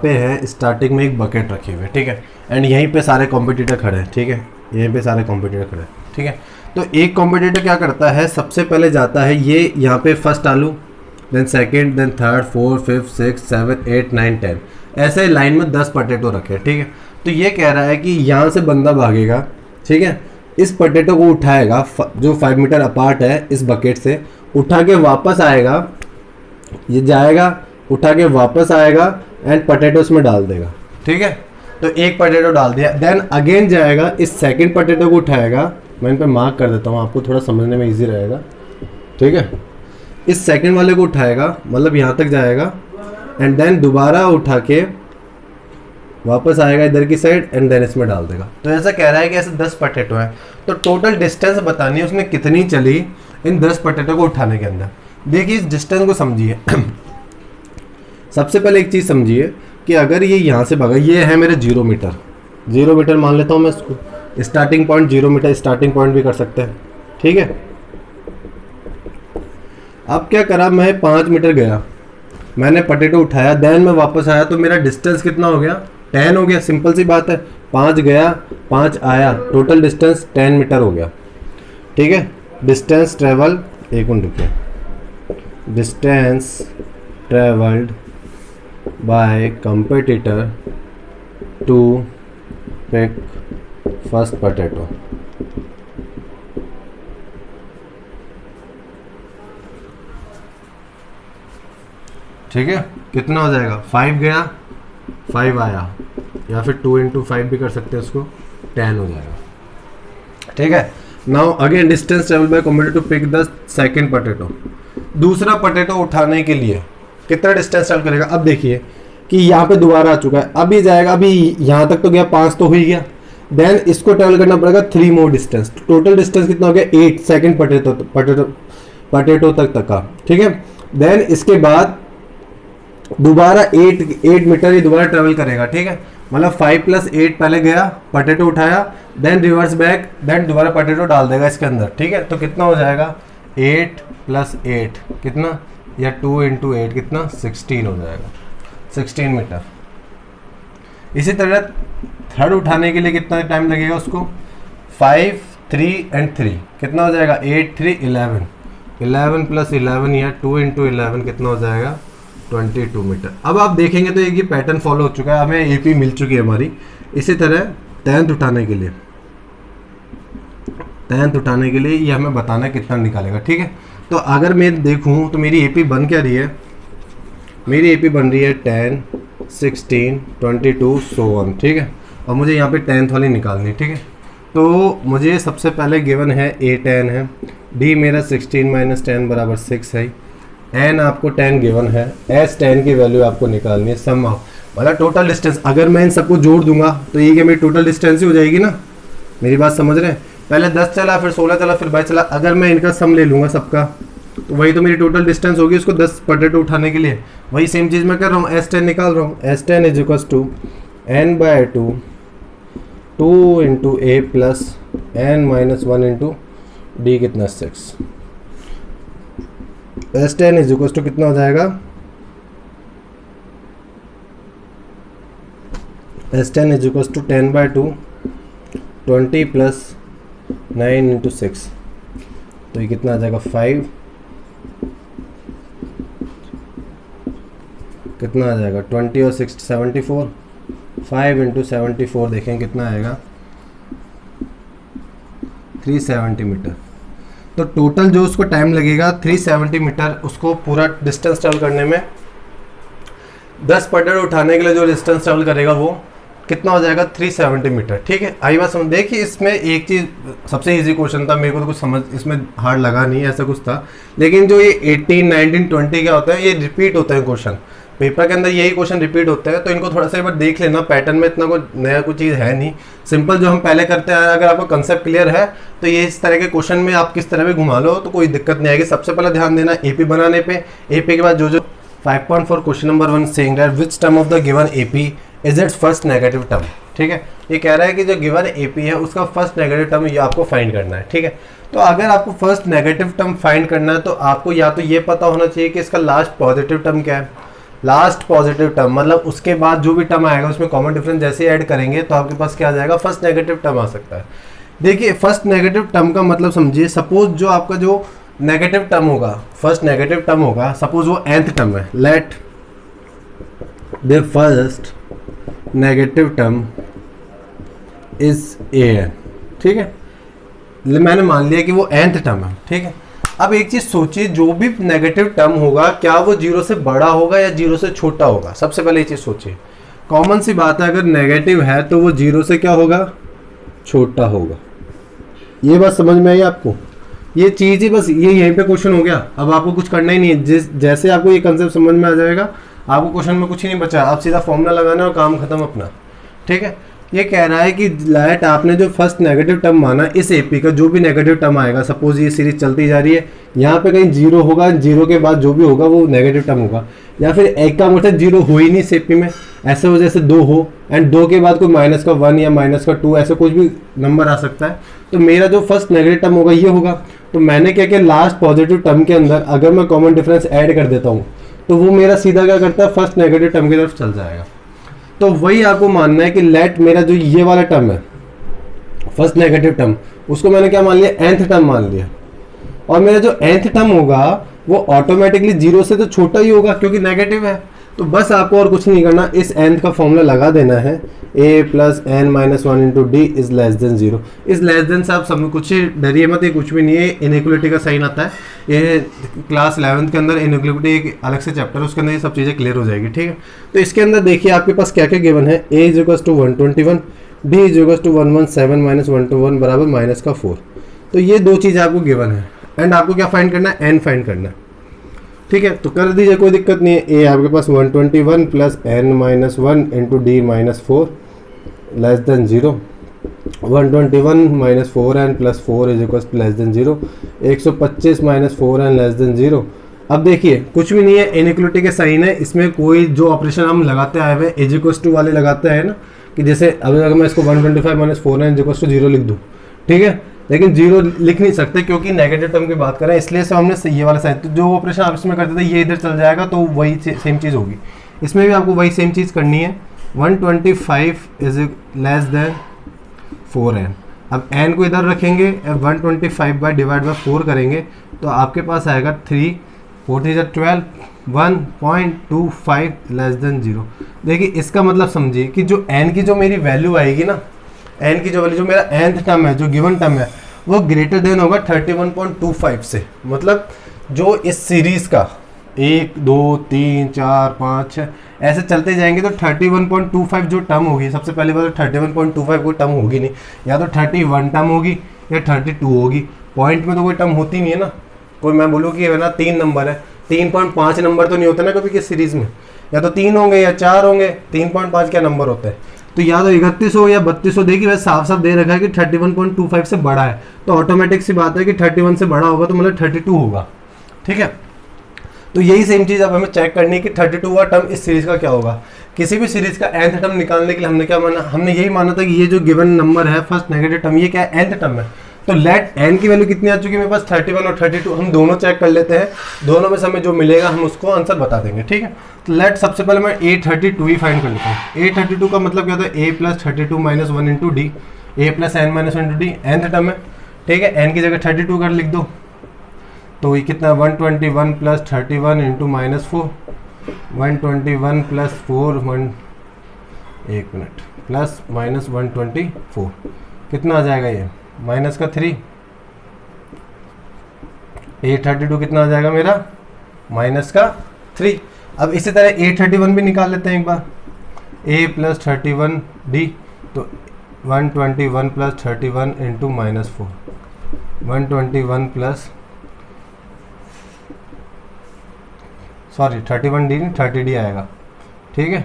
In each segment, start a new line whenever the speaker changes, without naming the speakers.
पे है स्टार्टिंग में एक बकेट रखे हुए, ठीक है, एंड यहीं पे सारे कॉम्पिटिटर खड़े हैं, ठीक है, यहीं पे सारे कॉम्पिटिटर खड़े हैं, ठीक है। तो एक कॉम्पिटिटर क्या करता है, सबसे पहले जाता है ये यहाँ पे फर्स्ट आलू, then second, then third, fourth, fifth, six, seven, 8, 9, 10, ऐसे लाइन में 10 पोटैटो रखे, ठीक है। तो ये कह रहा है कि यहाँ से बंदा भागेगा, ठीक है, इस पोटैटो को उठाएगा जो 5 मीटर अपार्ट है इस बकेट से, उठा के वापस आएगा, ये जाएगा उठा के वापस आएगा एंड पोटैटोस में डाल देगा, ठीक है। तो एक पोटैटो डाल दिया, देन अगेन जाएगा इस सेकंड पोटैटो को उठाएगा, मैं इन पे मार्क कर देता हूँ आपको थोड़ा समझने में इजी रहेगा, ठीक है। इस सेकंड वाले को उठाएगा, मतलब यहाँ तक जाएगा, एंड देन दोबारा उठा के वापस आएगा इधर की साइड एंड देन इसमें डाल देगा। तो ऐसा कह रहा है कि ऐसे 10 पोटैटो हैं, तो टोटल डिस्टेंस बतानी है उसने कितनी चली इन 10 पोटैटो को उठाने के अंदर। देखिए इस डिस्टेंस को समझिए। सबसे पहले एक चीज़ समझिए कि अगर ये यहाँ से भागा, ये है मेरे 0 मीटर, 0 मीटर मान लेता हूँ मैं इसको, starting point 0 metre starting point भी कर सकते हैं, ठीक है। अब क्या करा, मैं 5 मीटर गया, मैंने पोटैटो उठाया, देन मैं वापस आया, तो मेरा डिस्टेंस कितना हो गया, 10 हो गया, सिंपल सी बात है। 5 गया 5 आया, टोटल डिस्टेंस 10 मीटर हो गया, ठीक है। डिस्टेंस ट्रेवल, एक मिनट रुकिए, distance travelled by competitor to pick first potato, ठीक है। कितना हो जाएगा, 5 गया 5 आया, या फिर 2 × 5 भी कर सकते हैं उसको, 10 हो जाएगा, ठीक है। Now again distance travel by competitor to pick the second potato, दूसरा पोटैटो उठाने के लिए कितना डिस्टेंस ट्रेवल करेगा। अब देखिए कि यहाँ पे दोबारा आ चुका है, अभी जाएगा, अभी यहाँ तक तो गया, 5 तो हो ही गया, देन इसको ट्रेवल करना पड़ेगा 3 मोर डिस्टेंस, टोटल डिस्टेंस कितना हो गया 8 सेकंड पोटैटो तक का, ठीक है। देन इसके बाद दोबारा 8 मीटर ये दोबारा ट्रेवल करेगा, ठीक है, मतलब 5 + 8 पहले गया, पोटैटो उठाया, देन रिवर्स बैक, देन दोबारा पोटैटो डाल देगा इसके अंदर, ठीक है। तो कितना हो जाएगा 8 + 8 कितना, या 2 × 8 कितना, 16 हो जाएगा, 16 मीटर। इसी तरह थर्ड उठाने के लिए कितना टाइम लगेगा उसको, 5, 3 एंड 3 कितना हो जाएगा, 8, 3, 11, 11 + 11 या 2 × 11 कितना हो जाएगा, 22 मीटर। अब आप देखेंगे तो ये पैटर्न फॉलो हो चुका है, हमें एपी मिल चुकी है हमारी। इसी तरह 10th उठाने के लिए ये हमें बताना है कितना निकालेगा, ठीक है। तो अगर मैं देखूं तो मेरी एपी बन क्या रही है, मेरी एपी बन रही है 10, 16, 22 so on, ठीक है। और मुझे यहाँ पे 10th वाली निकालनी है, ठीक है। तो मुझे सबसे पहले गिवन है A10 है, D मेरा 16 - 10 = 6 है, N आपको 10 गिवन है, S10 की वैल्यू आपको निकालनी है सम ऑफ, मतलब टोटल डिस्टेंस। अगर मैं इन सबको जोड़ दूंगा तो ये क्या मेरी टोटल डिस्टेंस ही हो जाएगी ना, मेरी बात समझ रहे हैं। पहले 10 चला, फिर 16 चला, फिर 22 चला, अगर मैं इनका सम ले लूँगा सबका तो वही तो मेरी टोटल डिस्टेंस होगी उसको 10 पोटैटो उठाने के लिए। वही सेम चीज़ मैं कर रहा हूँ, S10 निकाल रहा हूँ, S10 = N/2 2 × A + N - 1 × D कितना 6, S10 = कितना हो जाएगा, S10 = 10/2 20 + 9 × 6, तो ये कितना आ जाएगा 5, कितना आ जाएगा 20 और 6 74, 5 × 74 देखें कितना आएगा 370 मीटर। तो टोटल जो उसको टाइम लगेगा 370 मीटर, उसको पूरा डिस्टेंस ट्रेवल करने में, 10 पोटैटो उठाने के लिए जो डिस्टेंस ट्रेवल करेगा वो कितना हो जाएगा 370 मीटर, ठीक है। आई बात समझ। देखिए इसमें एक चीज़ सबसे इजी क्वेश्चन था, मेरे को तो कुछ समझ इसमें हार्ड लगा नहीं, ऐसा कुछ था। लेकिन जो ये 18, 19, 20 क्या होता है, ये रिपीट होते हैं क्वेश्चन, पेपर के अंदर यही क्वेश्चन रिपीट होते हैं, तो इनको थोड़ा सा एक बार देख लेना, पैटर्न में इतना कोई नया कोई चीज़ है नहीं, सिंपल जो हम पहले करते हैं। अगर आपको कंसेप्ट क्लियर है तो ये इस तरह के क्वेश्चन में आप किस तरह भी घुमा लो तो कोई दिक्कत नहीं आएगी। सबसे पहले ध्यान देना एपी बनाने पे, एपी के बाद जो 5.4 question number 1 saying that which term of the given AP is it's first negative term, ठीक है। ये कह रहा है कि जो गिवन एपी है उसका फर्स्ट नेगेटिव टर्म ये आपको फाइंड करना है, ठीक है। तो अगर आपको फर्स्ट नेगेटिव टर्म फाइंड करना है तो आपको या तो ये पता होना चाहिए कि इसका लास्ट पॉजिटिव टर्म क्या है, लास्ट पॉजिटिव टर्म, मतलब उसके बाद जो भी टर्म आएगा उसमें कॉमन डिफरेंस जैसे ऐड करेंगे तो आपके पास क्या आ जाएगा, फर्स्ट नेगेटिव टर्म आ सकता है। देखिए फर्स्ट नेगेटिव टर्म का मतलब समझिए, सपोज जो आपका जो नेगेटिव टर्म होगा, फर्स्ट नेगेटिव टर्म होगा, सपोज वो nth टर्म है, let the first negative term is an, ठीक है, मैंने मान लिया कि वो nth टर्म है, ठीक है। अब एक चीज सोचिए, जो भी नेगेटिव टर्म होगा क्या वो 0 से बड़ा होगा या 0 से छोटा होगा? सबसे पहले ये चीज सोचिए, कॉमन सी बात है, अगर नेगेटिव है तो वो 0 से क्या होगा, छोटा होगा। ये बात समझ में आई आपको? ये चीज ही बस ये यहीं पे क्वेश्चन हो गया। अब आपको कुछ करना ही नहीं है, जैसे आपको ये कंसेप्ट समझ में आ जाएगा, आपको क्वेश्चन में कुछ ही नहीं बचा, आप सीधा फॉर्मूला लगाना और काम खत्म अपना, ठीक है। ये कह रहा है कि लाइट आपने जो फर्स्ट नेगेटिव टर्म माना, इस एपी का जो भी नेगेटिव टर्म आएगा, सपोज ये सीरीज चलती जा रही है, यहाँ पे कहीं 0 होगा, 0 के बाद जो भी होगा वो नेगेटिव टर्म होगा, या फिर एक का मतलब 0 हो ही नहीं इस एपी में, ऐसे वजह से 2 हो, एंड 2 के बाद कोई -1 या -2 ऐसे कुछ भी नंबर आ सकता है। तो मेरा जो फर्स्ट नेगेटिव टर्म होगा ये होगा। तो मैंने क्या किया, लास्ट पॉजिटिव टर्म के अंदर अगर मैं कॉमन डिफरेंस ऐड कर देता हूँ तो वो मेरा सीधा क्या करता है, फर्स्ट नेगेटिव टर्म की तरफ चल जाएगा। तो वही आपको मानना है कि लेट मेरा जो ये वाला टर्म है, फर्स्ट नेगेटिव टर्म, उसको मैंने क्या मान लिया, nth टर्म मान लिया, और मेरा जो nth टर्म होगा वो ऑटोमेटिकली 0 से तो छोटा ही होगा क्योंकि नेगेटिव है। तो बस आपको और कुछ नहीं करना, इस nth का फॉर्मूला लगा देना है, a + n-1 into D is less than 0। इस लेस देन से आप सब कुछ डरिए मत, ये कुछ भी नहीं है, इनइक्वलिटी का साइन आता है। ये क्लास 11th के अंदर इनइक्वलिटी एक अलग से चैप्टर है, उसके अंदर ये सब चीज़ें क्लियर हो जाएगी, ठीक है। तो इसके अंदर देखिए आपके पास क्या क्या गिवन है, a = 121, b = 117 - 1 to 1 बराबर -4। तो ये दो चीज़ें आपको गिवन है, एंड आपको क्या फाइंड करना है, n फाइंड करना है, ठीक है। तो कर दीजिए, कोई दिक्कत नहीं है। a आपके पास 121 + n-1 into D -4 less than 0, 121 - 4n + 4 = less than 0, 125 - 4n less than 0। अब देखिए कुछ भी नहीं है, इनइक्वलिटी के साइन है, इसमें कोई जो ऑपरेशन हम लगाते आए हुए = वाले लगाते हैं ना, कि जैसे अगर मैं इसको 125 - 4n = 0 लिख दूँ, ठीक है, लेकिन 0 लिख नहीं सकते क्योंकि नेगेटिव टर्म की बात करें, इसलिए से हमने ये वाला साइन, तो जो ऑपरेशन आप इसमें करते थे ये इधर चल जाएगा, तो वही सेम चीज़ होगी। इसमें भी आपको वही सेम चीज़ करनी है, 125 इज लेस देन 4n। अब n को इधर रखेंगे, 125/4 करेंगे तो आपके पास आएगा 3 4 3 12, 1.25 लेस देन 0। देखिए इसका मतलब समझिए कि जो n की जो मेरी वैल्यू आएगी ना, n की जो वैल्यू, जो मेरा nth टर्म है, जो गिवन टर्म है, वो ग्रेटर देन होगा 31.25 से। मतलब जो इस सीरीज का 1 2 3 4 5 6 ऐसे चलते जाएंगे तो 31.25 जो टर्म होगी, सबसे पहले बात 31.25 कोई टर्म होगी नहीं, या तो 31 टर्म होगी या 32 होगी। पॉइंट में तो कोई टर्म होती नहीं है ना, कोई मैं बोलूँ कि है ना 3 नंबर है, 3.5 नंबर तो नहीं होता ना कभी किस सीरीज में, या तो 3 होंगे या 4 होंगे, 3.5 क्या नंबर होता है। तो या तो 31 हो या 32 हो, देखिए वैसे साफ साफ दे रखा है कि 31.25 से बड़ा है, तो ऑटोमेटिक सी बात है कि 31 से बड़ा होगा तो मतलब 32 होगा, ठीक है। तो यही सेम चीज़ अब हमें चेक करनी है कि 32वां टर्म इस सीरीज का क्या होगा। किसी भी सीरीज का nth टर्म निकालने के लिए हमने क्या माना, हमने यही माना था कि ये जो गिवन नंबर है फर्स्ट नेगेटिव टर्म, ये क्या है, nth टर्म है। तो लेट n की वैल्यू कितनी आ चुकी है मेरे पास, 31 और 32, हम दोनों चेक कर लेते हैं, दोनों में से हमें जो मिलेगा हम उसको आंसर बता देंगे, ठीक है। तो लेट सबसे पहले मैं a32 ही फाइंड कर लेता हूँ। a32 का मतलब क्या होता है, a + 32 - 1 into D, a + n - 1 into D, nth term है, ठीक है। n की जगह 32 कर लिख दो, तो ये कितना 121 + 31 इंटू -4, 121 + 4 1 मिनट प्लस -124 कितना आ जाएगा, ये -3, a32 कितना आ जाएगा मेरा, -3। अब इसी तरह a31 भी निकाल लेते हैं एक बार, a + 31 d, तो 121 + 31 इंटू -4, 121 प्लस 31 डी नहीं 30 डी आएगा, ठीक है।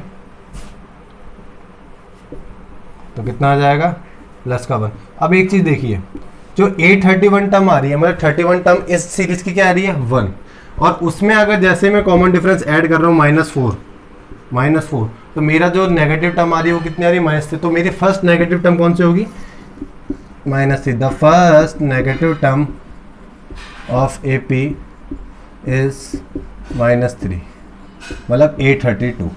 तो कितना आ जाएगा, प्लस का 1। अब एक चीज़ देखिए, जो a31 टर्म आ रही है, मतलब 31 टर्म इस सीरीज की क्या आ रही है, 1, और उसमें अगर जैसे मैं कॉमन डिफरेंस ऐड कर रहा हूँ -4, तो मेरा जो नेगेटिव टर्म आ रही है वो कितनी आ रही है, -3। तो मेरी फर्स्ट नेगेटिव टर्म कौन सी होगी, -3। The first negative term of AP is -3, मतलब A32,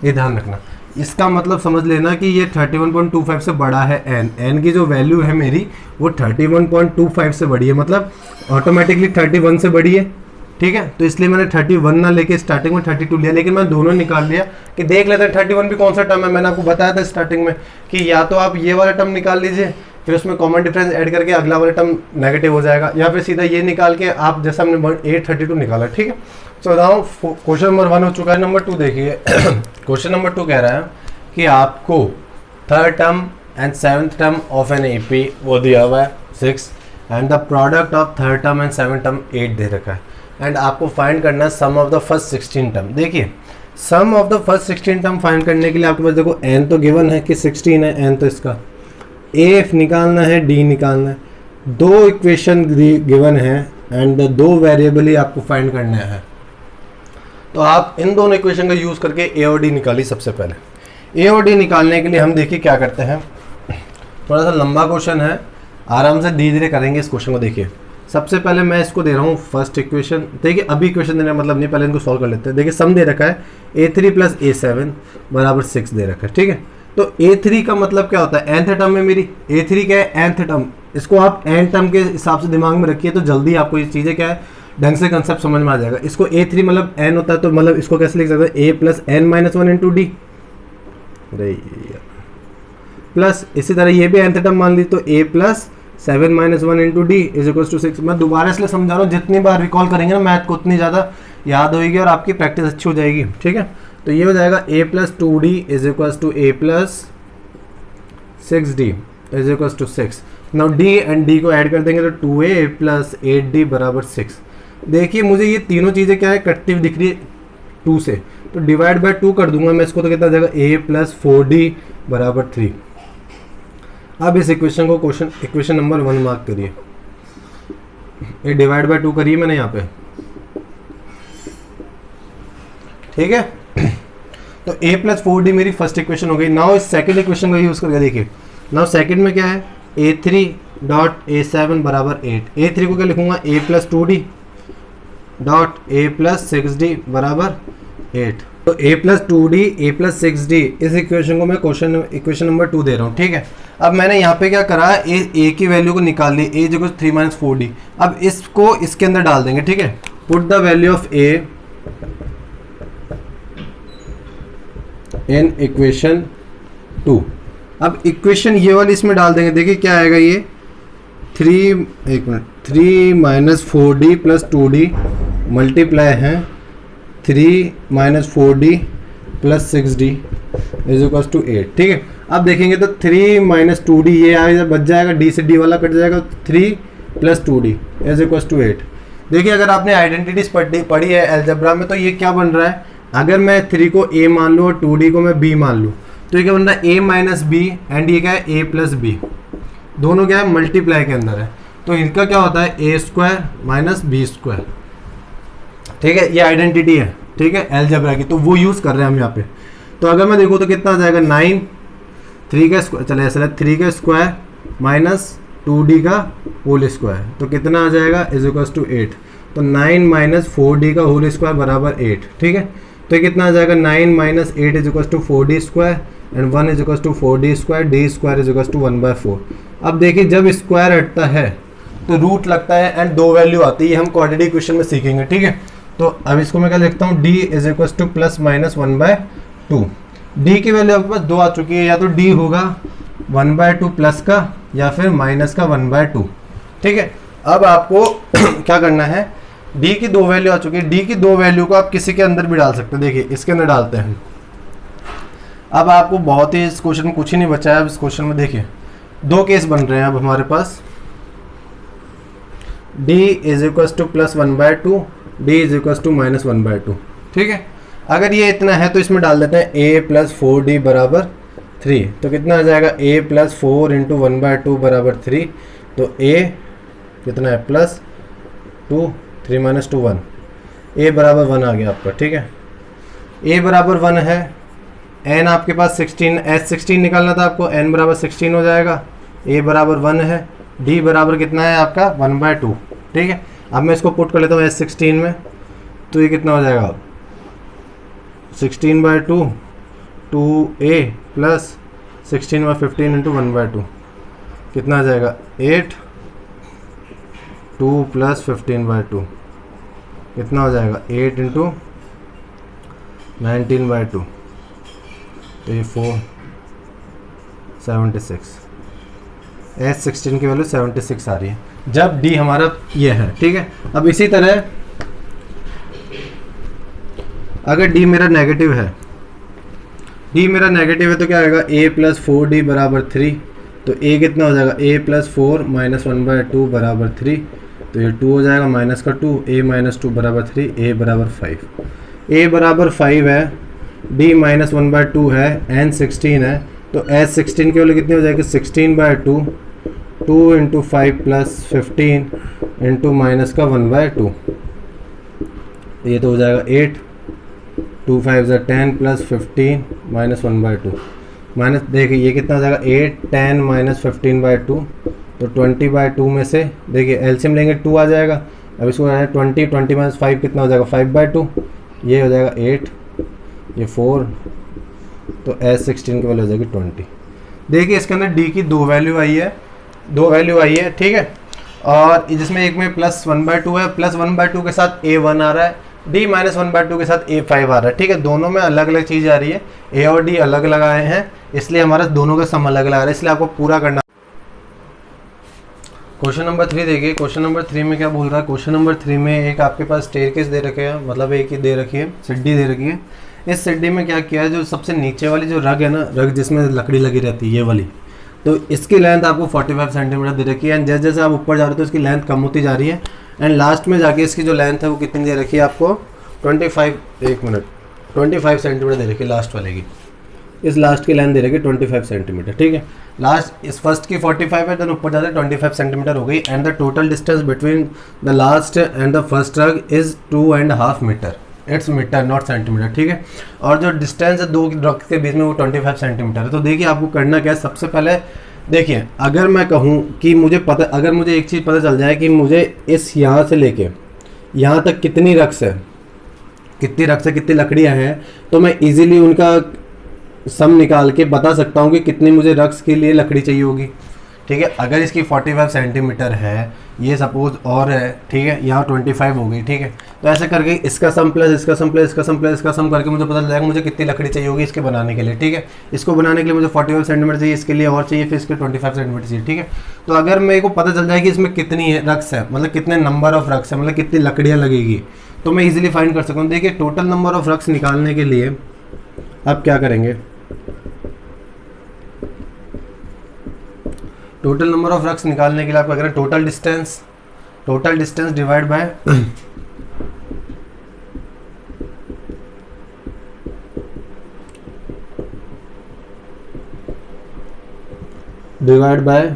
ये ध्यान रखना। इसका मतलब समझ लेना कि ये 31.25 से बड़ा है n की जो वैल्यू है मेरी वो 31.25 से बड़ी है, मतलब ऑटोमेटिकली 31 से बड़ी है, ठीक है। तो इसलिए मैंने 31 ना लेके स्टार्टिंग में 32 लिया, लेकिन मैं दोनों निकाल लिया कि देख लेते हैं 31 भी कौन सा टर्म है। मैंने आपको बताया था स्टार्टिंग में कि या तो आप ये वाला टर्म निकाल लीजिए, फिर उसमें कॉमन डिफरेंस ऐड करके अगला वाला टर्म नेगेटिव हो जाएगा, या फिर सीधा ये निकाल के आप जैसा हमने 832 निकाला, ठीक है। सो नाउ क्वेश्चन नंबर 1 हो चुका है। नंबर 2 देखिए क्वेश्चन नंबर 2 कह रहा है कि आपको third term and seventh term of an AP वो दिया हुआ है 6 and the product of third term and seventh term 8 दे रखा है, एंड आपको फाइंड करना है sum of the first 16 term. देखिए sum of the first 16 term find करने के लिए आपके पास देखो n तो गिवन है कि 16 है, n तो इसका a निकालना है, d निकालना है, दो इक्वेशन गिवन है एंड दो वेरिएबल ही आपको फाइंड करने हैं। तो आप इन दोनों इक्वेशन का यूज़ करके a और d निकालिए। सबसे पहले a और d निकालने के लिए हम देखिए क्या करते हैं, थोड़ा सा लंबा क्वेश्चन है, आराम से धीरे धीरे करेंगे इस क्वेश्चन को। देखिए सबसे पहले मैं इसको दे रहा हूँ फर्स्ट इक्वेशन, देखिए अभी इक्वेशन देने का मतलब नहीं, पहले इनको सॉल्व कर लेते हैं। देखिए सम दे रखा है A3 + A7 बराबर 6 दे रखा है, ठीक है। तो A3 का मतलब क्या होता है, nth टर्म में मेरी A3 क्या है, nth टर्म। इसको आप n टर्म के हिसाब से दिमाग में रखिए तो जल्दी आपको ये चीज़ें क्या है ढंग से कंसेप्ट समझ में आ जाएगा। इसको A3 मतलब n होता है, तो मतलब इसको कैसे लिख सकते हैं, A + n - 1 × d प्लस इसी तरह ये भी nth टर्म मान ली, तो A + 7 - 1 × d = 6। मैं दोबारा इसलिए समझा रहा हूँ, जितनी बार रिकॉल करेंगे ना मैथ को उतनी ज़्यादा याद होगी और आपकी प्रैक्टिस अच्छी हो जाएगी, ठीक है। तो ये हो जाएगा A + 2d = A + 6d = 6। Now d and d को ऐड कर देंगे तो 2a + 8d = 6। देखिए मुझे ये तीनों चीज़ें क्या है कटती हुई दिख रही है 2 से, तो डिवाइड बाय 2 कर दूंगा मैं इसको, तो कितना जाएगा a + 4d = 3। अब इस इक्वेशन को इक्वेशन नंबर 1 मार्क करिए, ये डिवाइड बाय 2 करिए मैंने यहाँ पे, ठीक है। तो a + 4d मेरी फर्स्ट इक्वेशन हो गई। नाउ इस सेकंड इक्वेशन को यूज़ करके देखिए, नाउ सेकंड में क्या है A3.A7 = 8। A3 को क्या लिखूंगा, a + 2d A + 6d = 8। तो a + 2d A + 6d इस इक्वेशन को मैं इक्वेशन नंबर 2 दे रहा हूँ, ठीक है। अब मैंने यहाँ पे क्या करा, a की वैल्यू को निकाल ली, a = 3 - 4d। अब इसको इसके अंदर डाल देंगे, ठीक है। Put the value of a in equation 2। अब इक्वेशन ये वाली इसमें डाल देंगे, देखिए क्या आएगा, ये 3 - 4d + 2d मल्टीप्लाई है 3 - 4d + 6d = 8, ठीक है। अब देखेंगे तो 3 - 2d ये आएगा, बच जाएगा, d से d वाला कट जाएगा, 3 + 2d = 8। देखिए अगर आपने आइडेंटिटीज पढ़ी है अलजेब्रा में, तो ये क्या बन रहा है, अगर मैं 3 को a मान लूँ और 2d को मैं b मान लूँ, तो ये क्या बन रहा है a - b एंड ये क्या है a + b, दोनों क्या है मल्टीप्लाई के अंदर है, तो इनका क्या होता है a² - b², ठीक है। ये आइडेंटिटी है, ठीक है, अलजेब्रा की, तो वो यूज़ कर रहे हैं हम यहाँ पे। तो अगर मैं देखूँ तो कितना आ जाएगा 9, 3 का स्क्वायर, चले ऐसा 3 का स्क्वायर माइनस 2d का होल स्क्वायर, तो कितना आ जाएगा = 8। तो 9 - 4d का होल स्क्वायर = 8, ठीक है। तो कितना आ जाएगा 9 - 8 = 4d² एंड 1 = 4d², d² = 1/4। अब देखिए जब स्क्वायर हटता है तो रूट लगता है एंड दो वैल्यू आती है, हम क्वाड्रेटिक इक्वेशन में सीखेंगे, ठीक है। तो अब इसको मैं क्या लिखता हूँ, d = ±1/2। d की वैल्यू आपके पास 2 आ चुकी है, या तो d होगा 1/2 प्लस का या फिर माइनस का 1/2, ठीक है। अब आपको क्या करना है, d की 2 वैल्यू आ चुकी है, d की 2 वैल्यू को आप किसी के अंदर भी डाल सकते हैं। देखिए इसके अंदर डालते हैं, अब आपको बहुत ही इस क्वेश्चन में कुछ ही नहीं बचा है। अब इस क्वेश्चन में देखिए 2 केस बन रहे हैं अब हमारे पास, d = +1/2, d = -1/2, ठीक है। अगर ये इतना है तो इसमें डाल देते हैं a + 4d = 3, तो कितना आ जाएगा a + 4 × 1/2 = 3, तो a कितना है +2, 3 - 2 1, a = 1 आ गया आपका, ठीक है। a = 1 है, n आपके पास 16, S16 निकालना था आपको, n = 16 हो जाएगा, a = 1 है, d बराबर कितना है आपका 1/2, ठीक है। अब मैं इसको पुट कर लेता हूँ S16 में, तो ये कितना हो जाएगा 16/2 2a प्लस 16/15 इंटू 1/2 कितना आ जाएगा 8, 2 प्लस 15/2 कितना हो जाएगा 8 इंटू 19/2 तो ये 476 S16 की वैल्यू 76 आ रही है जब D हमारा ये है। ठीक है, अब इसी तरह अगर D मेरा नेगेटिव है, D मेरा नेगेटिव है तो क्या आएगा a प्लस 4D बराबर 3, तो a कितना हो जाएगा a प्लस 4 माइनस 1/2 बराबर 3, तो ये 2 हो जाएगा माइनस का 2, a माइनस 2 बराबर 3, a बराबर 5, a बराबर 5 है, d माइनस 1/2 है, n 16 है, तो S16 की वैल्यू कितनी हो जाएगी 16/2 2 इंटू 5 प्लस 15 इंटू माइनस का 1/2, ये तो हो जाएगा 8, 2 5 10 प्लस 15 माइनस 1/2 माइनस देखिए ये कितना हो जाएगा 8 10 माइनस 15/2 तो 20/2 में से देखिए एलसीएम लेंगे 2 आ जाएगा। अब इसको 20 माइनस 5 कितना हो जाएगा 5/2, ये हो जाएगा 8, ये 4, तो S16 की वैल्यू हो जाएगी 20। देखिए इसके अंदर D की दो वैल्यू आई है, ठीक है, और जिसमें एक में प्लस 1/2 है, प्लस 1/2 के साथ A1 आ रहा है, D माइनस 1/2 के साथ A5 आ रहा है। ठीक है, दोनों में अलग अलग चीज़ आ रही है, A और D अलग अलग आए हैं, इसलिए हमारा दोनों का सम अलग अलग आ रहा है, इसलिए आपको पूरा करना। क्वेश्चन नंबर 3 देखिए, क्वेश्चन नंबर 3 में क्या बोल रहा है, क्वेश्चन नंबर 3 में एक आपके पास स्टेयरकेस दे रखे हैं, मतलब एक ही दे रखी है, सीढ़ी दे रखी है। इस सीढ़ी में क्या किया है, जो सबसे नीचे वाली जो रग है ना, रग जिसमें लकड़ी लगी रहती है ये वाली, तो इसकी लेंथ आपको 45 सेंटीमीटर दे रखी है, एंड जैसे जैसे आप ऊपर जा रहे हो तो इसकी लेंथ कम होती जा रही है, एंड लास्ट में जाके इसकी जो लेंथ है वो कितनी दे रखी है आपको 25 सेंटीमीटर दे रखी है लास्ट वाले की, इस लास्ट की लेंथ दे रखी है 25 सेंटीमीटर। ठीक है, लास्ट इस फर्स्ट की 45 है, देन ऊपर जाते 25 सेंटीमीटर हो गई, and the total distance between the last and the first rug is 2.5 metre, it's metre not centimetre. ठीक है, और जो डिस्टेंस है दो रग के बीच में वो 25 सेंटीमीटर है। तो देखिए आपको करना क्या है, सबसे पहले देखिए अगर मैं कहूँ कि मुझे पता, अगर मुझे एक चीज़ पता चल जाए कि मुझे इस यहाँ से लेके यहाँ तक कितनी रक्स है, कितनी लकड़ियाँ हैं, तो मैं इजीली उनका सम निकाल के बता सकता हूँ कि कितनी मुझे रक्स के लिए लकड़ी चाहिए होगी। ठीक है, अगर इसकी 45 सेंटीमीटर है, ये सपोज और है, ठीक है, यहाँ 25 हो गई। ठीक है, तो ऐसे करके इसका सम प्लस इसका सम प्लस इसका सम प्लस इसका सम करके मुझे पता चल जाएगा मुझे कितनी लकड़ी चाहिए होगी इसके बनाने के लिए। ठीक है, इसको बनाने के लिए मुझे 45 सेंटीमीटर चाहिए, इसके लिए और चाहिए, फिर इसके 25 सेंटीमीटर चाहिए। ठीक है, तो अगर मेरे को पता चल जाए कि इसमें कितनी रक्स है, मतलब कितने नंबर ऑफ रक्स है, मतलब कितनी लकड़ियाँ लगेगी, तो मैं इजीली फाइंड कर सकता हूँ। देखिए टोटल नंबर ऑफ रक्स निकालने के लिए आप क्या करेंगे, टोटल नंबर ऑफ रक्स निकालने के लिए आप क्या करें, total distance divide by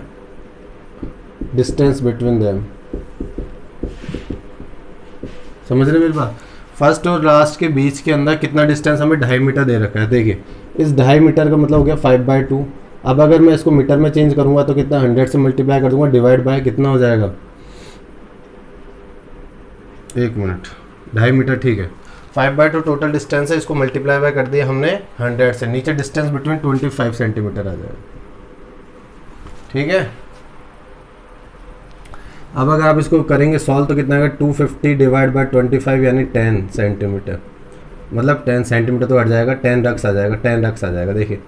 distance between them. समझ रहे मेरी बात, फर्स्ट और लास्ट के बीच के अंदर कितना डिस्टेंस हमें 2.5 मीटर दे रखा है। देखिए इस 2.5 मीटर का मतलब हो गया 5/2। अब अगर मैं इसको मीटर में चेंज करूंगा तो कितना 100 से मल्टीप्लाई कर दूंगा, डिवाइड बाय कितना हो जाएगा, 1 मिनट, 2.5 मीटर। ठीक है, 5/2 टोटल डिस्टेंस है, इसको मल्टीप्लाई बाय कर दिया हमने 100 से, नीचे डिस्टेंस बिटवीन 25 सेंटीमीटर आ जाएगा। ठीक है, अब अगर आप इसको करेंगे सॉल्व तो कितना आएगा 250 डिवाइड बाय 25 यानी 10 सेंटीमीटर, मतलब 10 सेंटीमीटर तो हट जाएगा, 10 रक्स आ जाएगा। देखिए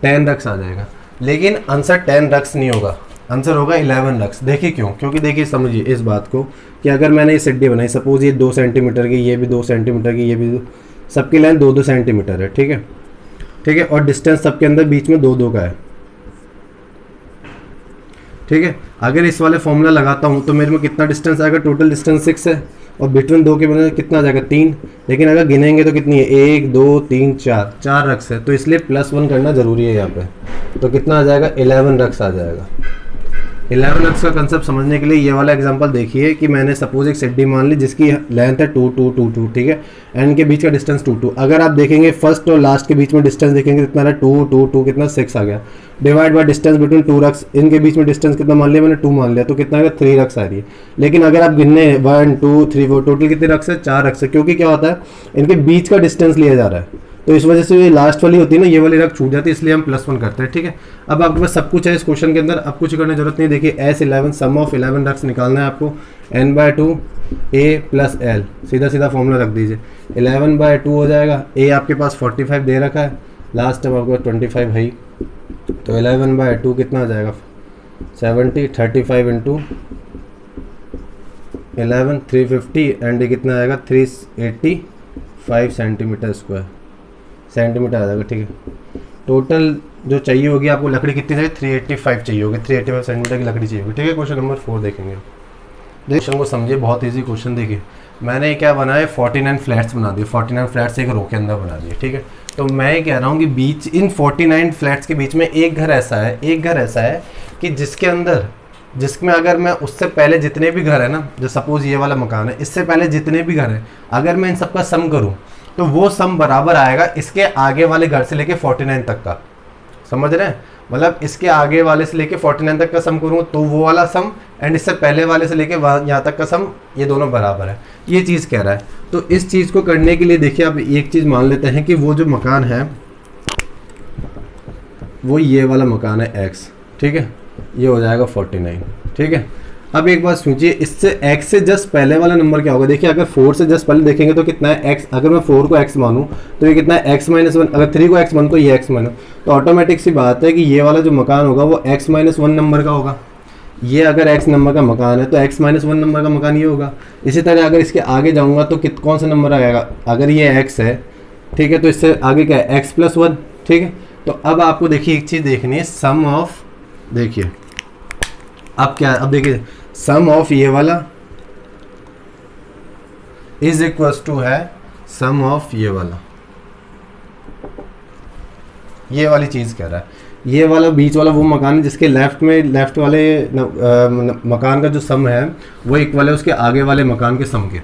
10 रक्स आ जाएगा, लेकिन आंसर 10 रक्स नहीं होगा, आंसर होगा 11 रक्स। देखिए क्यों, क्योंकि देखिए समझिए इस बात को कि अगर मैंने ये सीढ़ी बनाई, सपोज ये 2 सेंटीमीटर की, ये भी 2 सेंटीमीटर की, ये भी सबकी लेंथ 2-2 सेंटीमीटर है। ठीक है, और डिस्टेंस सबके अंदर बीच में 2-2 का है। ठीक है, अगर इस वाले फॉर्मूला लगाता हूँ तो मेरे में कितना डिस्टेंस आएगा, टोटल डिस्टेंस 6 है, और बिटवीन 2 के बने कितना आ जाएगा 3, लेकिन अगर गिनेंगे तो कितनी है 1 2 3 4 रक्स है, तो इसलिए +1 करना जरूरी है यहाँ पे, तो कितना आ जाएगा 11 रक्स आ जाएगा। 11x का कंसेप्ट समझने के लिए ये वाला एग्जांपल देखिए कि मैंने सपोज एक सिड्डी मान ली जिसकी लेंथ है 2 2 2 2, ठीक है, एंड के बीच का डिस्टेंस 2 2। अगर आप देखेंगे फर्स्ट और लास्ट के बीच में डिस्टेंस देखेंगे कितना है, 2 2 2 कितना 6 आ गया, डिवाइड बाय डिस्टेंस बिटवीन 2 रक्स, इनके बीच में डिस्टेंस कितना मान लिया मैंने, 2 मान लिया, तो कितना आएगा 3 रक्स आ रही है। लेकिन अगर आप गिनने 1 2 3 4 टोटल कितने रक्स है, 4 रक्स है, क्योंकि क्या होता है इनके बीच का डिस्टेंस लिया जा रहा है, तो इस वजह से ये लास्ट वाली होती है ना, ये वाली रख छूट जाती है, इसलिए हम +1 करते हैं, ठीक है। अब आपके पास सब कुछ है इस क्वेश्चन के अंदर, अब कुछ करने की जरूरत नहीं है। देखिए S11 सम ऑफ 11 रक्स निकालना है आपको, n/2 a + l, सीधा सीधा फॉर्मूला रख दीजिए, 11/2 हो जाएगा, a आपके पास 45 दे रखा है, लास्ट टाइम आपके पास 25 है, तो 11/2 कितना आ जाएगा 70, 35 इंटू 11 350 एंड ये कितना आएगा 385 सेंटीमीटर आ जाएगा, ठीक है। टोटल जो चाहिए होगी आपको लकड़ी कितनी चाहिए, 385 चाहिए होगी, 385 सेंटीमीटर की लकड़ी चाहिए होगी, ठीक है। क्वेश्चन नंबर 4 देखेंगे, क्वेश्चन को समझिए, बहुत इजी क्वेश्चन। देखिए मैंने क्या बनाया, 49 फ्लैट्स बना दिए, 49 फ्लैट्स एक रो के अंदर बना दिए, ठीक है। तो मैं कह रहा हूँ कि बीच इन 49 फ्लैट्स के बीच में एक घर ऐसा है कि जिसमें अगर मैं उससे पहले जितने भी घर है ना, जो सपोज ये वाला मकान है, इससे पहले जितने भी घर हैं, अगर मैं इन सबका सम करूँ तो वो सम बराबर आएगा इसके आगे वाले घर से लेके 49 तक का, समझ रहे हैं, मतलब इसके आगे वाले से लेके 49 तक का सम करूँगा तो वो वाला सम, एंड इससे पहले वाले से लेके यहाँ तक का सम, ये दोनों बराबर है, ये चीज़ कह रहा है। तो इस चीज़ को करने के लिए देखिए आप एक चीज़ मान लेते हैं कि वो जो मकान है वो ये वाला मकान है x, ठीक है, ये हो जाएगा 49, ठीक है। अब एक बात सोचिए, इससे x से जस्ट पहले वाला नंबर क्या होगा, देखिए अगर 4 से जस्ट पहले देखेंगे तो कितना है x, अगर मैं 4 को x मानूँ तो ये कितना है x-1, अगर 3 को x मानूँ तो ये x मानूँ, तो ऑटोमेटिक सी बात है कि ये वाला जो मकान होगा वो x-1 नंबर का होगा। ये अगर x नंबर का मकान है तो x-1 नंबर का मकान ये होगा। इसी तरह अगर इसके आगे जाऊँगा तो कौन सा नंबर आएगा, अगर ये x है, ठीक है, तो इससे आगे क्या है x+1, ठीक है। तो अब आपको देखिए एक चीज़ देखनी है, सम ऑफ, देखिए अब क्या, अब देखिए सम ऑफ ये वाला इज इक्वल्स टू है सम ऑफ ये वाला, ये वाली चीज़ कह रहा है। ये वाला बीच वाला वो मकान है जिसके लेफ्ट वाले मकान का जो सम है वो इक्वल है उसके आगे वाले मकान के सम के,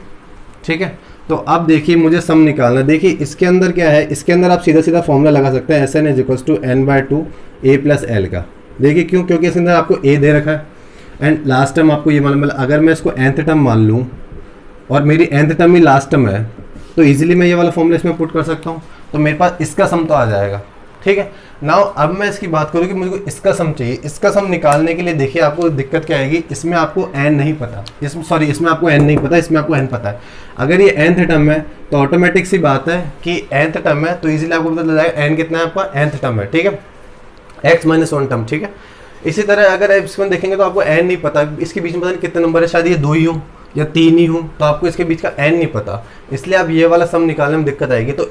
ठीक है। तो अब देखिए मुझे सम निकालना है। देखिए इसके अंदर क्या है, इसके अंदर आप सीधा सीधा फॉर्मूला लगा सकते हैं, SN is equals to n/2 a + l का। देखिए क्यों, क्योंकि इसके अंदर आपको a दे रखा है एंड लास्ट टर्म आपको ये मालूम है। अगर मैं इसको nth टर्म मान लूँ और मेरी nth टर्म ही लास्ट टर्म है तो इजीली मैं ये वाला फॉर्मूला इसमें पुट कर सकता हूँ, तो मेरे पास इसका सम तो आ जाएगा, ठीक है। नाउ अब मैं इसकी बात करूँ कि मुझे इसका सम चाहिए। इसका सम निकालने के लिए देखिए आपको दिक्कत क्या आएगी, इसमें आपको n नहीं पता, इसमें आपको n नहीं पता, इसमें आपको n पता है। अगर ये nth टर्म है तो ऑटोमेटिक सी बात है कि nth टर्म है तो इजीली आपको पता चल जाएगा n कितना है आपका, nth टर्म है, ठीक है, x-1 टर्म, ठीक है। इसी तरह अगर इसमें देखेंगे तो आपको n नहीं पता, इसके बीच में पता नहीं कितने नंबर है, शायद ये 2 ही हो या 3 ही हो, तो आपको इसके बीच का n नहीं पता, इसलिए आप ये वाला सम निकालने में दिक्कत आएगी। तो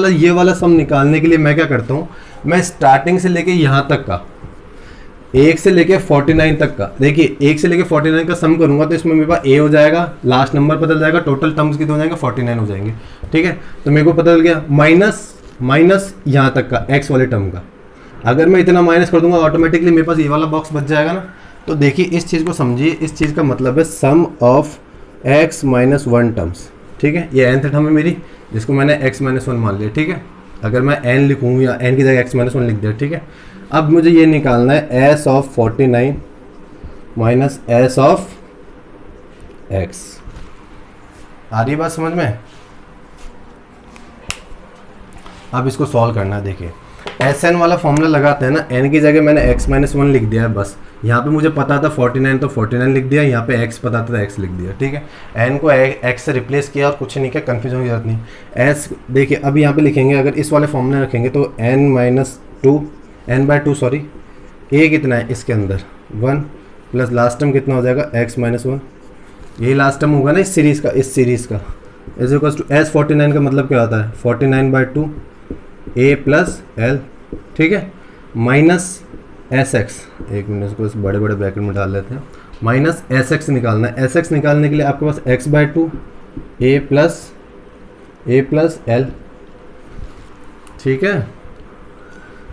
ये वाला सम निकालने के लिए मैं क्या करता हूँ, मैं स्टार्टिंग से लेके यहाँ तक का 1 से लेके 49 तक का, देखिए 1 से लेके 49 का सम करूँगा तो इसमें मेरे पास a हो जाएगा, लास्ट नंबर पता चल जाएगा, टोटल टर्म्स कितने हो जाएंगे 49 हो जाएंगे, ठीक है। तो मेरे को पता चल गया माइनस यहाँ तक का x वाले टर्म का, अगर मैं इतना माइनस कर दूंगा ऑटोमेटिकली मेरे पास ये वाला बॉक्स बच जाएगा ना। तो देखिए इस चीज़ को समझिए, इस चीज़ का मतलब है सम ऑफ x-1 टर्म्स, ठीक है। ये nth टर्म है मेरी जिसको मैंने x-1 मान लिया, ठीक है। अगर मैं n लिखूँ या n की जगह x-1 लिख दिया, ठीक है। अब मुझे ये निकालना है s of 49 minus s of x। आ रही बात समझ में? अब इसको सॉल्व करना है। देखिए SN वाला फॉर्मूला लगाते हैं ना, n की जगह मैंने x-1 लिख दिया है बस। यहाँ पे मुझे पता था 49 तो 49 लिख दिया, यहाँ पे x पता था x लिख दिया, ठीक है। n को x से रिप्लेस किया और कुछ नहीं किया, कन्फ्यूज होने की जरूरत नहीं। s देखिए अब यहाँ पे लिखेंगे, अगर इस वाले फॉर्मूले रखेंगे तो n/2 a कितना है इसके अंदर 1 प्लस लास्ट टर्म कितना हो जाएगा x-1, यही लास्ट टर्म होगा ना इस सीरीज़ का इज इक्वल्स टू s49 का मतलब क्या होता है 49/2 a प्लस l, ठीक है, माइनस sx, एक मिनट इसको इस बड़े ब्रैकेट में डाल लेते हैं, माइनस sx निकालना है। sx निकालने के लिए आपके पास x/2 a प्लस l, ठीक है।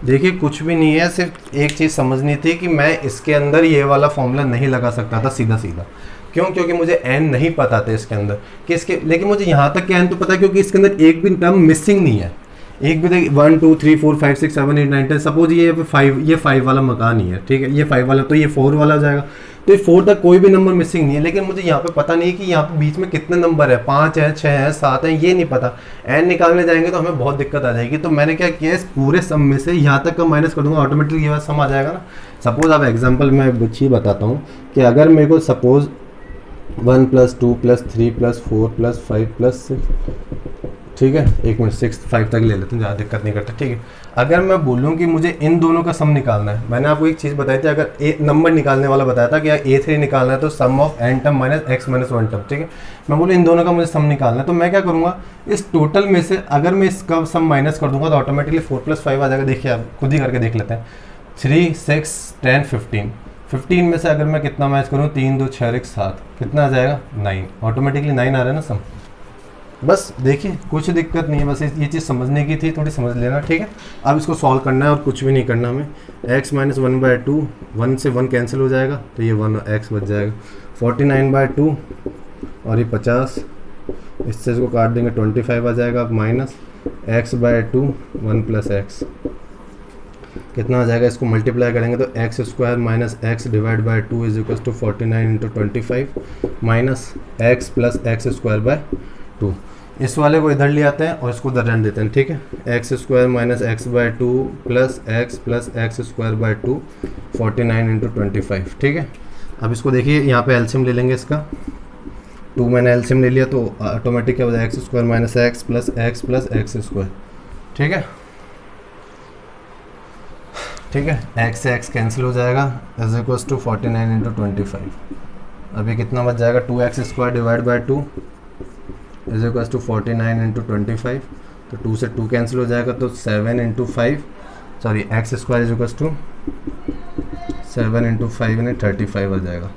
देखिए कुछ भी नहीं है, सिर्फ एक चीज़ समझनी थी कि मैं इसके अंदर ये वाला फॉर्मूला नहीं लगा सकता था सीधा सीधा। क्यों? क्योंकि मुझे n नहीं पता था इसके अंदर कि इसके, लेकिन मुझे यहाँ तक कि n तो पता है क्योंकि इसके अंदर एक भी टर्म मिसिंग नहीं है। एक भी देखिए 1 2 3 4 5 6 7 8 9 10, सपोज ये 5, ये 5 वाला मकान ही है, ठीक है, ये 5 वाला, तो ये 4 वाला हो जाएगा, तो ये 4 तक कोई भी नंबर मिसिंग नहीं है। लेकिन मुझे यहाँ पे पता नहीं है कि यहाँ पे बीच में कितने नंबर है, 5 है, 6 है, 7 है, ये नहीं पता। n निकालने जाएंगे तो हमें बहुत दिक्कत आ जाएगी। तो मैंने क्या किया, इस पूरे सम में से यहाँ तक का माइनस कर दूंगा, ऑटोमेटिकली ये बात सम आ जाएगा ना। सपोज आप एग्जाम्पल में कुछ ही बताता हूँ कि अगर मेरे को सपोज 1 + 2 + 3 + 4 + 5 + 6, ठीक है, 1 मिनट, 6 5 तक ले लेते हैं, ज़्यादा दिक्कत नहीं करते, ठीक है। अगर मैं बोलूँ कि मुझे इन दोनों का सम निकालना है, मैंने आपको एक चीज़ बताई थी, अगर नंबर निकालने वाला बताया था कि A3 निकालना है तो sum of n term minus x minus 1 term, ठीक है। मैं बोलूँ इन दोनों का मुझे सम निकालना है, तो मैं क्या करूँगा, इस टोटल में से अगर मैं इसका सम माइनस कर दूंगा तो ऑटोमेटिकली 4 + 5 आ जाएगा। देखिए आप खुद ही करके देख लेते हैं। 3 6 10 15, 15 में से अगर मैं कितना माइनस करूँ, 3 2 6 1 7, कितना आ जाएगा, 9, ऑटोमेटिकली 9 आ रहा है ना सम। बस देखिए कुछ दिक्कत नहीं है, बस ये चीज़ समझने की थी, थोड़ी समझ लेना, ठीक है। अब इसको सॉल्व करना है और कुछ भी नहीं करना हमें। x - 1/2, 1 से 1 कैंसिल हो जाएगा तो ये 1 x बच जाएगा। 49/2 और ये 50, इससे इसको काट देंगे 25 आ जाएगा। अब माइनस x/2 1 + x कितना आ जाएगा, इसको मल्टीप्लाई करेंगे तो x² - x / 2 = 49 × 25 minus x + x² / 2। इस वाले को इधर ले आते हैं और इसको उधर रहने देते हैं, ठीक है। x² - x/2 + x + x² / 2 49 × 25, ठीक है। अब इसको देखिए यहाँ पे एलसीएम ले लेंगे इसका, 2 मैंने एलसीएम ले लिया तो ऑटोमेटिक क्या हो जाएगा, x² - x + x + x², ठीक है, ठीक है। x से x कैंसिल हो जाएगा, = 49 × 25। अभी कितना बच जाएगा, 2x² / 2 = 49 × 25, तो 2 से 2 कैंसिल हो जाएगा तो 7 × 5, सॉरी x² = 7 × 5 यानी 35 आ जाएगा।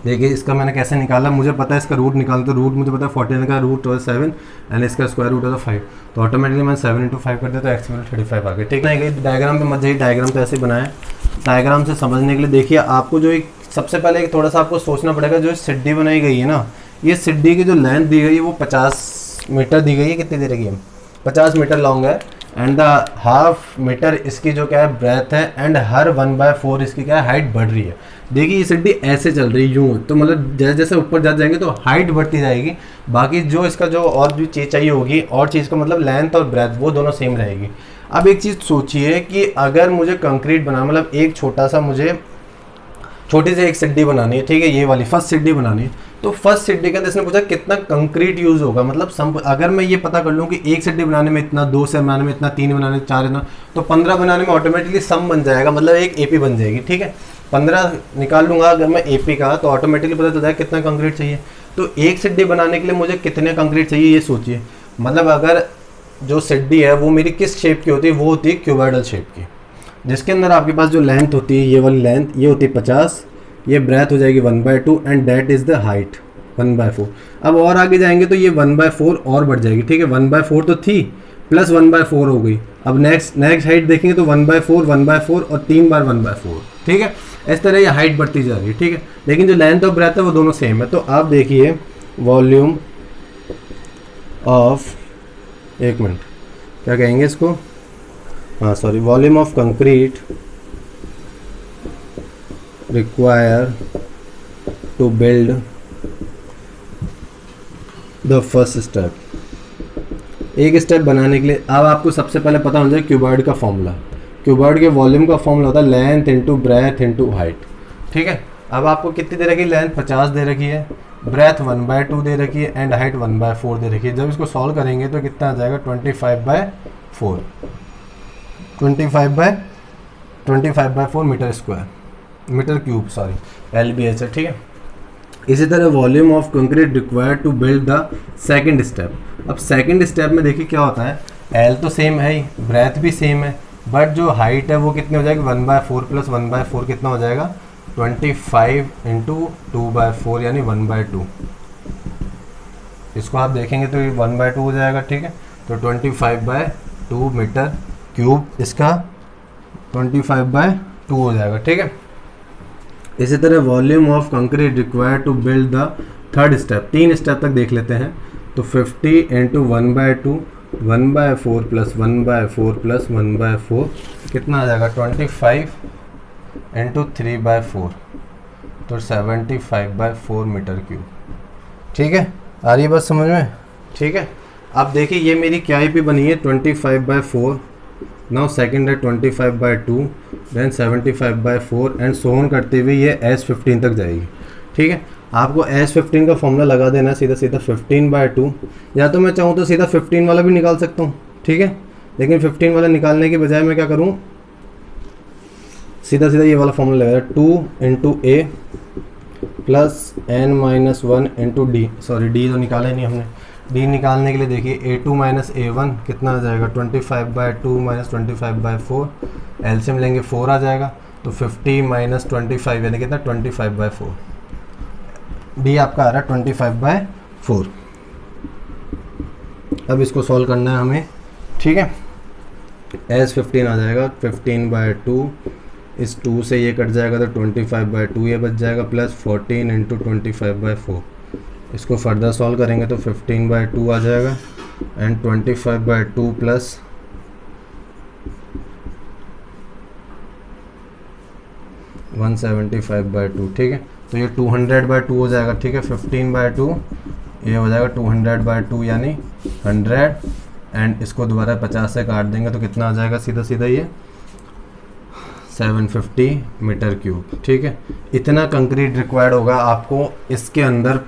देखिए इसका मैंने कैसे निकाला, मुझे पता है इसका रूट निकालना, तो रूट मुझे पता है 49 का रूट होता है 7 एंड इसका स्क्वायर रूट होता है 5, तो ऑटोमेटिकली मैंने 7 × 5 कर दिया तो x = 35 आ गया, ठीक है। डायग्राम पे मत जाइए, डायग्राम तो ऐसे बनाया, डायग्राम से समझने के लिए देखिए आपको जो एक सबसे पहले एक थोड़ा सा आपको सोचना पड़ेगा, जो सिड्डी बनाई गई है ना, ये सिड्डी की जो लेंथ दी गई है वो 50 मीटर दी गई है। कितनी दे रही है, 50 मीटर लॉन्ग है एंड द ½ मीटर इसकी जो क्या है ब्रेथ है, एंड हर 1/4 इसकी क्या है हाइट बढ़ रही है। देखिए ये सिड्डी ऐसे चल रही है यूँ, तो मतलब जैसे जैसे ऊपर जाते जाएंगे तो हाइट बढ़ती जाएगी, बाकी जो इसका जो और भी चीज़ चाहिए होगी और चीज़ का मतलब लेंथ और ब्रेथ वो दोनों सेम रहेगी। अब एक चीज़ सोचिए कि अगर मुझे कंक्रीट बनाना, मतलब एक छोटा सा मुझे छोटी सी एक सिड्डी बनानी है, ठीक है, ये वाली फर्स्ट सिड्डी बनानी है, तो फर्स्ट सिड्डी के अंदर इसने पूछा कितना कंक्रीट यूज़ होगा, मतलब अगर मैं ये पता कर लूँ कि एक सिड्डी बनाने में इतना, 2 से बनाने में इतना, 3 बनाने में 4 इतना, तो 15 बनाने में ऑटोमेटिकली सम बन जाएगा, मतलब एक एपी बन जाएगी, ठीक है। 15 निकाल लूँगा अगर मैं एपी का तो ऑटोमेटिकली पता चल जाएगा कितना कंक्रीट चाहिए। तो एक सिड्डी बनाने के लिए मुझे कितने कंक्रीट चाहिए ये सोचिए, मतलब अगर जो सिड्डी है वो मेरी किस शेप की होती है, वो होती है क्यूबॉइडल शेप की, जिसके अंदर आपके पास जो लेंथ होती है, ये वाली लेंथ ये होती है 50, ये ब्रेथ हो जाएगी 1/2 and that is the height 1/4। अब और आगे जाएंगे तो ये 1/4 और बढ़ जाएगी, ठीक है, 1/4 तो थी प्लस 1/4 हो गई। अब नेक्स्ट हाइट देखेंगे तो 1/4 1/4 और 3 बार 1/4, ठीक है। इस तरह ये हाइट बढ़ती जा रही है, ठीक है, लेकिन जो लेंथ और ब्रेथ है वो दोनों सेम है। तो आप देखिए वॉल्यूम ऑफ, एक मिनट क्या कहेंगे इसको, हाँ sorry, volume of concrete require to build the first step। एक स्टेप बनाने के लिए अब आपको सबसे पहले पता होना चाहिए क्यूबॉइड का फॉर्मूला। क्यूबॉइड के वॉल्यूम का फॉर्मूला होता है length into breadth into height, ठीक है। अब आपको कितनी दे रखी है, लेंथ 50 दे रखी है, ब्रेथ 1/2 दे रखी है एंड हाइट 1/4 दे रखी है। जब इसको सॉल्व करेंगे तो कितना आ जाएगा 25/4, 25/4 metre square, metre cube sorry, LBH है, ठीक है। इसी तरह volume of concrete required to build the second step. अब सेकंड स्टेप में देखिए क्या होता है, L तो सेम है ही, ब्रेथ भी सेम है, बट जो हाइट है वो कितनी हो जाएगी 1/4 प्लस 1/4 कितना हो जाएगा 25 × 2/4 यानी 1/2। इसको आप देखेंगे तो ये 1/2 हो जाएगा, ठीक है। तो 25/2 मीटर क्यूब, इसका 25/2 हो जाएगा। ठीक है, इसी तरह volume of concrete required to build the third step, 3 step तक देख लेते हैं। तो 50 × 1/2, 1/4 + 1/4 + 1/4 कितना आ जाएगा 25 × 3/4, तो 75/4 मीटर क्यूब। ठीक है, आ रही है बात समझ में? ठीक है, अब देखिए ये मेरी क्या IP बनी है 25/4, नाउ सेकंड है 25/2, देन 75/4 एंड सो ऑन करते हुए ये S15 तक जाएगी। ठीक है, आपको S15 का फॉर्मूला लगा देना सीधा सीधा 15/2, या तो मैं चाहूँ तो सीधा 15 वाला भी निकाल सकता हूँ। ठीक है, लेकिन 15 वाला निकालने के बजाय मैं क्या करूँ, सीधा सीधा ये वाला फॉर्मूला लगाया 2 × A + n-1 × D, sorry D तो निकाला ही नहीं हमने। D निकालने के लिए देखिए A2 - A1 कितना आ जाएगा 25/2 - 25/4, एलसीएम लेंगे 4 आ जाएगा, तो 50 - 25 यानी कितना 25/4। D आपका आ रहा है 25/4। अब इसको सॉल्व करना है हमें। ठीक है, S15 आ जाएगा 15/2, इस 2 से ये कट जाएगा तो 25/2 ये बच जाएगा, प्लस 14 × 25/4। इसको फर्दर सॉल्व करेंगे तो 15/2 आ जाएगा एंड 25/2 प्लस 175/2। ठीक है, तो ये 200/2 हो जाएगा। ठीक है, 15/2 ये हो जाएगा 200/2 यानी 100, एंड इसको दोबारा 50 से काट देंगे तो कितना आ जाएगा सीधा सीधा ये 750 मीटर क्यूब। ठीक है, इतना कंक्रीट रिक्वायर्ड होगा आपको इसके अंदर।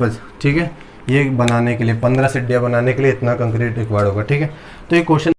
ठीक है, ये बनाने के लिए 15 सीढ़ियाँ बनाने के लिए इतना कंक्रीट रिक्वायर्ड होगा। ठीक है, तो ये क्वेश्चन